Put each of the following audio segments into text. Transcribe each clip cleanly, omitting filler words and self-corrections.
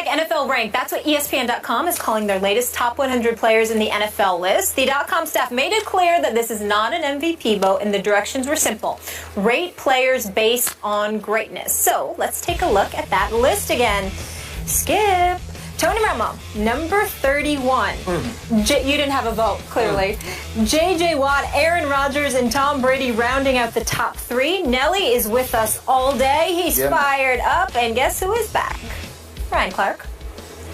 Quarterback NFL rank. That's what ESPN.com is calling their latest top 100 players in the NFL list. The .com staff made it clear that this is not an MVP vote, and the directions were simple. Rate players based on greatness. So let's take a look at that list again. Skip. Tony Romo, number 31. You didn't have a vote, clearly. J.J. Watt, Aaron Rodgers, and Tom Brady rounding out the top 3. Nelly is with us all day. He's fired up. And guess who is back? Ryan Clark.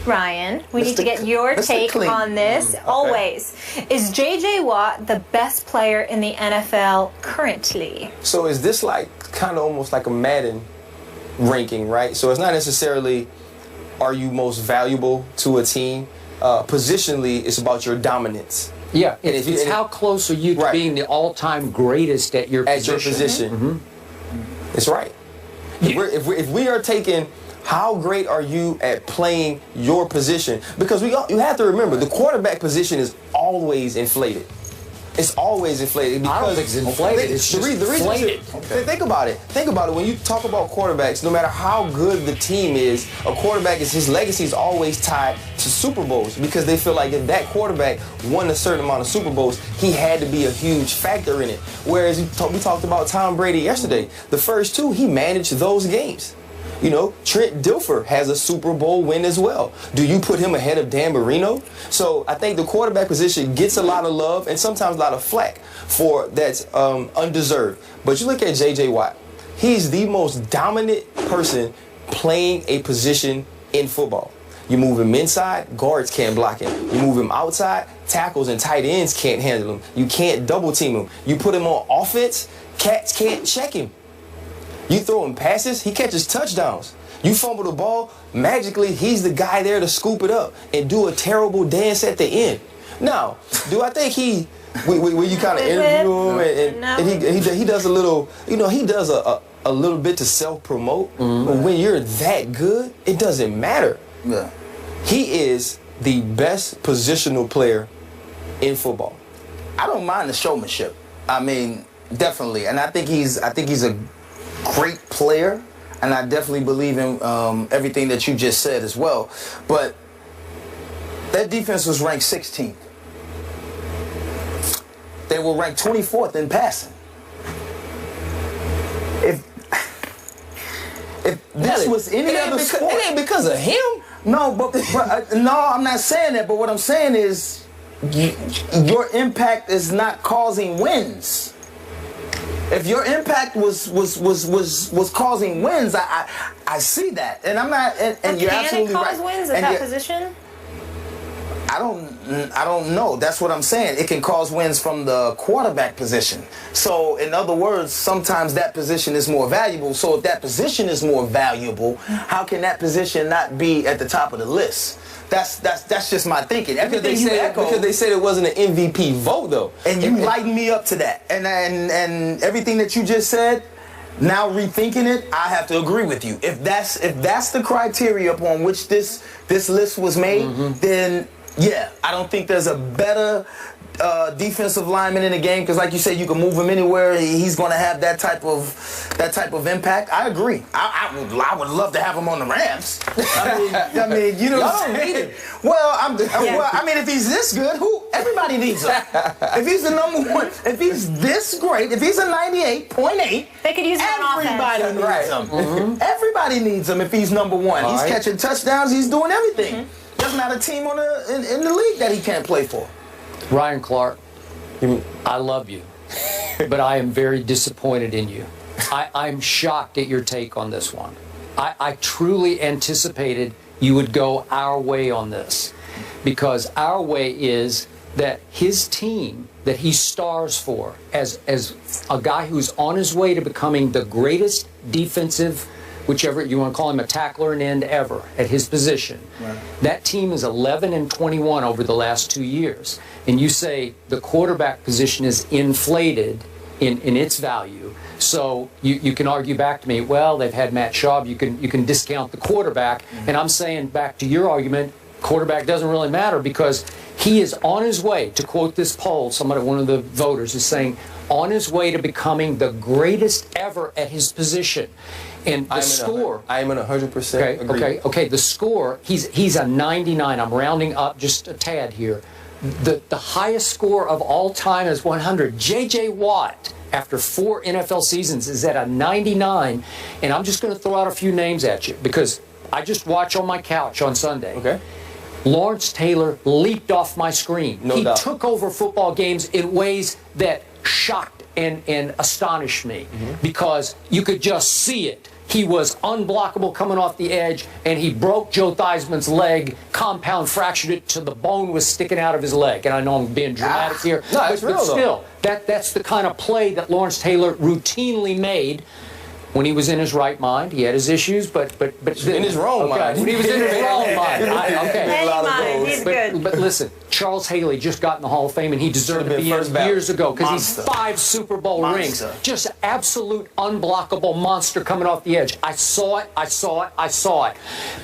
Ryan, we need to get your take on this. Okay. Always. Is J.J. Watt the best player in the NFL currently? So is this like kind of almost like a Madden ranking, right? So it's not necessarily are you most valuable to a team. Positionally, it's about your dominance. Yeah, and it's how close are you to being the all-time greatest at your position. It's right. If we are taking how great are you at playing your position, because you have to remember the quarterback position is always inflated. It's always inflated. I don't think it's inflated. It's just inflated. Think about it. When you talk about quarterbacks, no matter how good the team is, a quarterback his legacy is always tied to Super Bowls, because they feel like if that quarterback won a certain amount of Super Bowls, he had to be a huge factor in it. Whereas we talked about Tom Brady yesterday. The first 2, he managed those games. You know, Trent Dilfer has a Super Bowl win as well. Do you put him ahead of Dan Marino? So I think the quarterback position gets a lot of love and sometimes a lot of flack for that's undeserved. But you look at J.J. Watt. He's the most dominant person playing a position in football. You move him inside, guards can't block him. You move him outside, tackles and tight ends can't handle him. You can't double team him. You put him on offense, cats can't check him. You throw him passes, he catches touchdowns. You fumble the ball, magically he's the guy there to scoop it up and do a terrible dance at the end. Now, do I think where you kind of interview him and he does a little, he does a little bit to self-promote. But when you're that good, it doesn't matter. Yeah. He is the best positional player in football. I don't mind the showmanship. I mean, definitely, and I think he's a great player, and I definitely believe in everything that you just said as well. But that defense was ranked 16th. They were ranked 24th in passing. If this was any other sport, it ain't because of him. No, but no, I'm not saying that. But what I'm saying is, your impact is not causing wins. If your impact was causing wins, I see that, and I'm not. And you're absolutely right. Can it cause wins at that position? I don't know. That's what I'm saying. It can cause wins from the quarterback position. So, in other words, sometimes that position is more valuable. So, if that position is more valuable, how can that position not be at the top of the list? That's just my thinking. Because they said it wasn't an MVP vote, though. And you lighten me up to that. And everything that you just said, now rethinking it, I have to agree with you. If that's the criteria upon which this list was made, then yeah, I don't think there's a better defensive lineman in the game, because like you said, you can move him anywhere. He's going to have that type of impact. I agree. I would love to have him on the Rams. I mean, you know what I'm saying? Well, I mean, if he's this good, everybody needs him. If he's the number 1, if he's this great, if he's a 98.8, they could use him on offense. Needs him. Everybody needs him if he's number 1. He's catching touchdowns. He's doing everything. There's not a team in the league that he can't play for. Ryan Clark, I love you, but I am very disappointed in you. I'm shocked at your take on this one. I truly anticipated you would go our way on this, because our way is that his team that he stars for as a guy who's on his way to becoming the greatest defensive, whichever you want to call him, a tackler and end ever at his position. Right. That team is 11-21 over the last 2 years. And you say the quarterback position is inflated in its value. So you can argue back to me, well, they've had Matt Schaub, you can discount the quarterback. And I'm saying back to your argument, quarterback doesn't really matter, because he is on his way, to quote this poll, one of the voters is saying, on his way to becoming the greatest ever at his position. And the score. I am in 100% agree. Okay. The score. He's a 99. I'm rounding up just a tad here. The highest score of all time is 100. J.J. Watt, after 4 NFL seasons, is at a 99. And I'm just going to throw out a few names at you because I just watch on my couch on Sunday. Okay. Lawrence Taylor leaped off my screen. No doubt. He took over football games in ways that shocked and astonished me because you could just see it. He was unblockable coming off the edge, and he broke Joe Theismann's leg, compound fractured it to the bone was sticking out of his leg. And I know I'm being dramatic here, no, it's real, but still, that's the kind of play that Lawrence Taylor routinely made. When he was in his right mind, he had his issues, but in his wrong mind. When he was in his wrong mind, He's good. But listen, Charles Haley just got in the Hall of Fame, and he deserved to be in years ago because he's 5 Super Bowl rings. Just absolute unblockable monster coming off the edge. I saw it.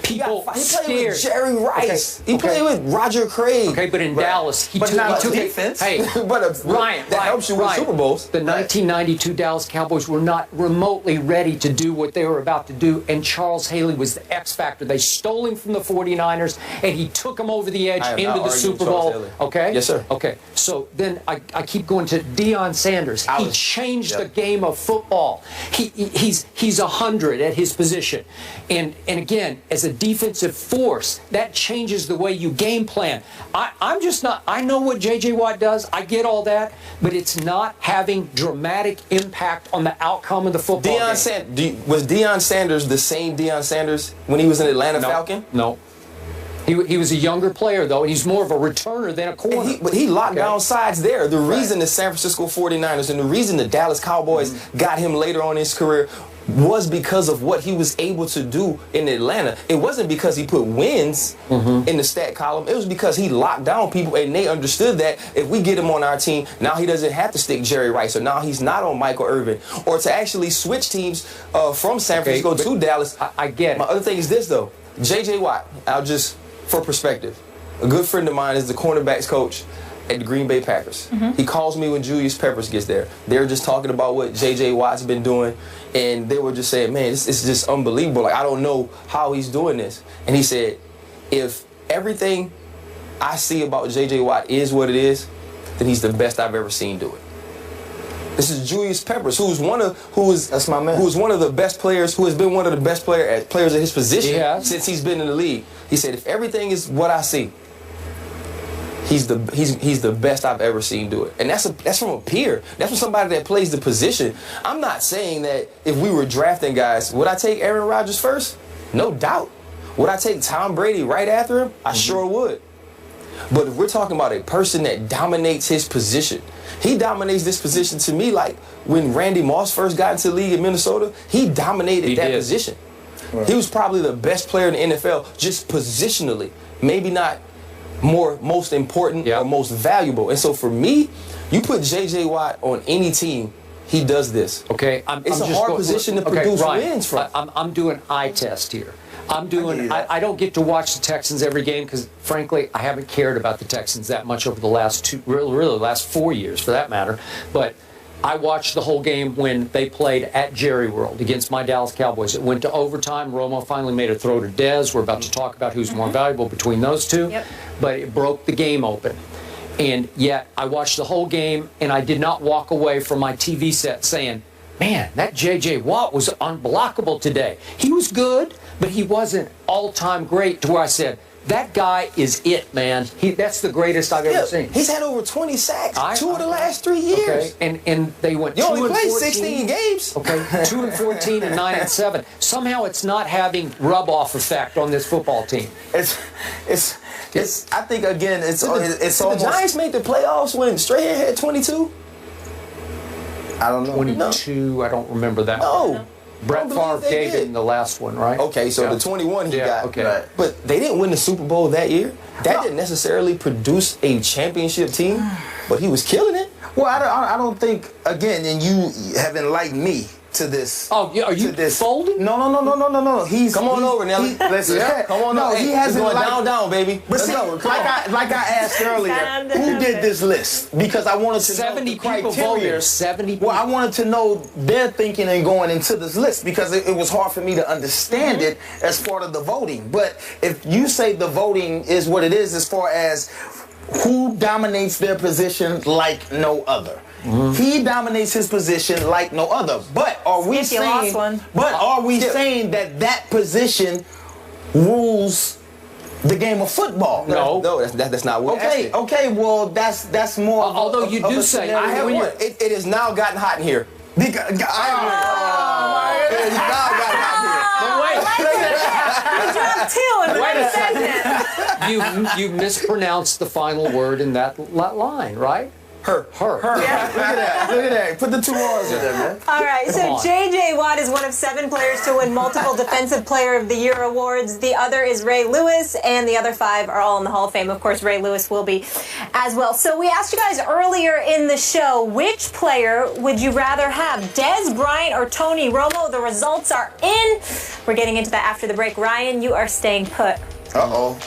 People He scared. played with Jerry Rice. He played with Roger Craig. Okay, but in Dallas, he took defense. Hey, Ryan, that helps you win Super Bowls. The 1992 Dallas Cowboys were not remotely ready to do what they were about to do, and Charles Haley was the X factor. They stole him from the 49ers, and he took them over the edge into the Super Bowl. Okay? Yes, sir. Okay. So then I keep going to Deion Sanders. He changed the game of football. He's 100 at his position. And again, as a defensive force, that changes the way you game plan. I'm just not, I know what J.J. Watt does. I get all that, but it's not having dramatic impact on the outcome of the football game. Was Deion Sanders the same Deion Sanders when he was an Atlanta Falcon? No. He was a younger player, though. He's more of a returner than a corner. But he locked down sides there. The reason the San Francisco 49ers and the reason the Dallas Cowboys got him later on in his career was because of what he was able to do in Atlanta. It wasn't because he put wins in the stat column. It was because he locked down people, and they understood that if we get him on our team, now he doesn't have to stick Jerry Rice, or now he's not on Michael Irvin, or to actually switch teams from San Francisco to Dallas. I get it. My other thing is this, though. J.J. Watt, for perspective, a good friend of mine is the cornerbacks coach at the Green Bay Packers. He calls me when Julius Peppers gets there. They were just talking about what J.J. Watt's been doing, and they were just saying, man, it's just unbelievable. Like, I don't know how he's doing this. And he said, if everything I see about J.J. Watt is what it is, then he's the best I've ever seen do it. This is Julius Peppers, who's one of the best players, who has been one of the best players at his position since he's been in the league. He said, if everything is what I see, he's the best I've ever seen do it. And that's from a peer. That's from somebody that plays the position. I'm not saying that if we were drafting guys, would I take Aaron Rodgers first? No doubt. Would I take Tom Brady right after him? I sure would. But if we're talking about a person that dominates his position, he dominates this position to me like when Randy Moss first got into the league in Minnesota, he dominated that position. Right. He was probably the best player in the NFL just positionally. Maybe not most important or most valuable. And so for me, you put J.J. Watt on any team, he does this. Okay, it's a hard position to produce wins from. I'm doing eye test here. I don't get to watch the Texans every game because, frankly, I haven't cared about the Texans that much over the last last 4 years, for that matter. But I watched the whole game when they played at Jerry World against my Dallas Cowboys. It went to overtime. Romo finally made a throw to Dez. We're about to talk about who's more valuable between those two. Yep. But it broke the game open. And yet I watched the whole game, and I did not walk away from my TV set saying, man, that J.J. Watt was unblockable today. He was good, but he wasn't all-time great to where I said, that guy is it, man. That's the greatest I've ever seen. He's had over 20 sacks 2 of the last 3 years. Okay, and they went 2 and 14. You only played 14, 16 games. Okay, 2-14 and 9-7. Somehow it's not having rub-off effect on this football team. It's. I think again, it's almost. The Giants made the playoffs when Strahan had 22. I don't know. 22. I don't remember that. No. Brett Favre gave him the last one, right? Okay, so the 21 he got. Okay. Right. But they didn't win the Super Bowl that year. That didn't necessarily produce a championship team, but he was killing it. Well, I don't think, again, and you have enlightened me to this. Oh, are you to this. folding? No. He's Come on over, Nelly. Listen, Come on no, over. he Hey, hasn't it's going like, down, baby. But Let's see, go. Come on. like I asked earlier, who did this list? Because I wanted to know 70 the people criteria. voted. 70 people. Well, I wanted to know their thinking and going into this list because it was hard for me to understand it as part of the voting. But if you say the voting is what it is as far as who dominates their position like no other. He dominates his position like no other. But are we Skip, you lost saying? one. But are we Skip. saying that position rules the game of football? No, that's not what. Okay. Well, that's more. Although you do say- I have When one. you- It has now gotten hot in here. Because It has now gotten hot You dropped two in one sentence. You mispronounced the final word in that line, right? Her. Her. Look at that. Put the two R's in there, man. All right, so Come on. J.J. Watt is one of 7 players to win multiple Defensive Player of the Year awards. The other is Ray Lewis, and the other 5 are all in the Hall of Fame. Of course, Ray Lewis will be as well. So we asked you guys earlier in the show, which player would you rather have, Dez Bryant or Tony Romo? The results are in. We're getting into that after the break. Ryan, you are staying put. Uh-oh.